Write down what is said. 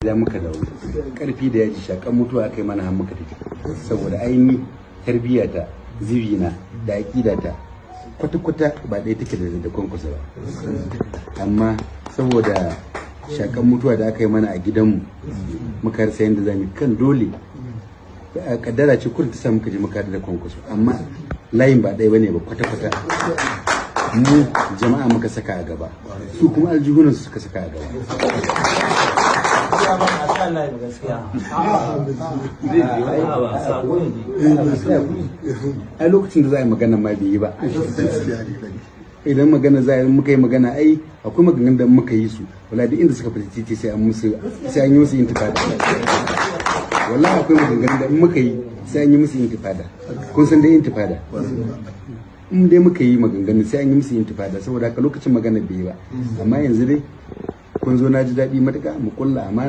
da muka dawo karfi da yaji shakan mutuwa kai mana har muka tafi saboda ainihin tarbiyyata zibina da aqidata kwata-kwata ba ɗaya take da kwankwasa ba, amma saboda shakan mutuwa da aka yi mana a gidanmu muka rasa yadda zamu kan dole kaddara ce kurin ta sa muka je muka da kwankwaso, amma layin ba ɗaya bane ba kwata-kwata. Mu jama'a muka saka a gaba, su kuma aljihunan su suka saka a gaba. A lokacin da za a yi magana ma bai yi ba, idan magana za a yi muka yi magana ai akwai maganganun da muka yi su wala duk inda suka fita titi sai an yi musu intifada. Wallahi akwai maganganun da muka yi sai an yi musu intifada. Kun san dai intifada, in dai muka yi maganganun sai an yi musu intifada, saboda haka lokacin magana bai yi ba. Amma yanzu dai kun zo na ji daɗi matuƙa, mu kulla amana.